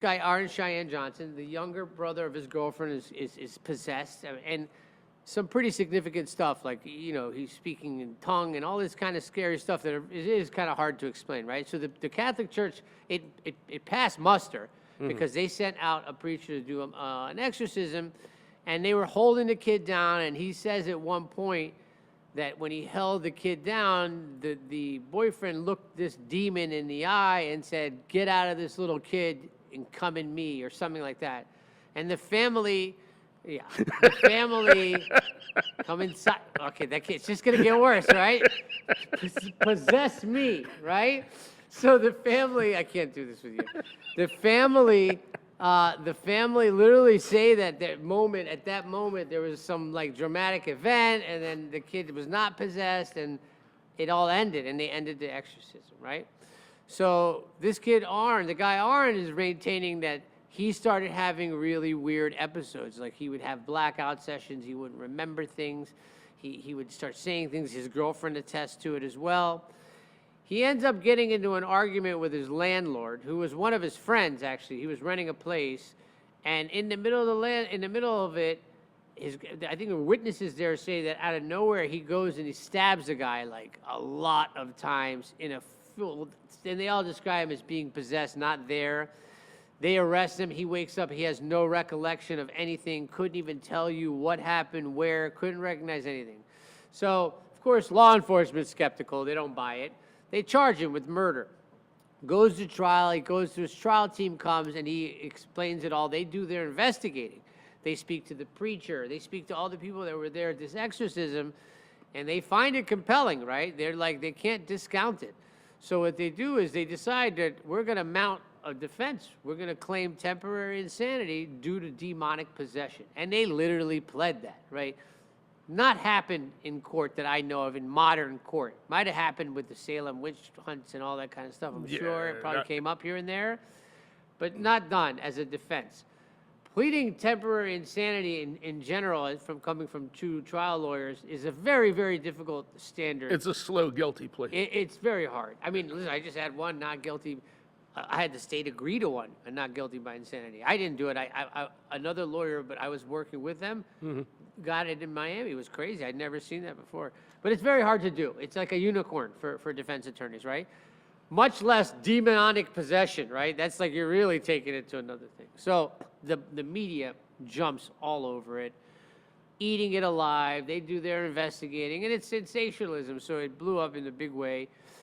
guy, Arne Johnson, the younger brother of his girlfriend, is possessed, and some pretty significant stuff, like, he's speaking in tongue and all this kind of scary stuff that it is kind of hard to explain, right? So the Catholic Church, it passed muster because they sent out a preacher to do an exorcism, and they were holding the kid down, and he says at one point that when he held the kid down, the boyfriend looked this demon in the eye and said, "Get out of this little kid and come in me," or something like that. And the family, come inside. Okay, it's just going to get worse, right? Possess me, right? So the family, I can't do this with you. The family literally say that at that moment, there was some like dramatic event, and then the kid was not possessed, and it all ended, and they ended the exorcism, right? So this kid, the guy Arne, is maintaining that he started having really weird episodes. Like, he would have blackout sessions. He wouldn't remember things. He would start saying things. His girlfriend attests to it as well. He ends up getting into an argument with his landlord, who was one of his friends, actually. He was renting a place, and in the middle of it, I think the witnesses there say that out of nowhere, he goes and he stabs a guy like a lot of times and they all describe him as being possessed, not there. They arrest him. He wakes up. He has no recollection of anything, couldn't even tell you what happened, where, couldn't recognize anything. So, of course, law enforcement's skeptical. They don't buy it. They charge him with murder. Goes to trial. He goes to his trial team, comes, and he explains it all. They do their investigating. They speak to the preacher. They speak to all the people that were there at this exorcism, and they find it compelling, right? They're like, they can't discount it. So what they do is they decide that we're going to mount a defense. We're going to claim temporary insanity due to demonic possession. And they literally pled that, right? Not happened in court that I know of, in modern court. Might have happened with the Salem witch hunts and all that kind of stuff. I'm sure it probably came up here and there, but not done as a defense. Pleading temporary insanity in general, coming from two trial lawyers, is a very, very difficult standard. It's a slow guilty plea. It's very hard. I mean, listen, I just had one not guilty. I had the state agree to one, and not guilty by insanity. I didn't do it. Another lawyer, but I was working with them, got it in Miami. It was crazy. I'd never seen that before. But it's very hard to do. It's like a unicorn for defense attorneys, right? Much less demonic possession, right? That's like you're really taking it to another thing. So the media jumps all over it, eating it alive. They do their investigating, and it's sensationalism, so it blew up in a big way.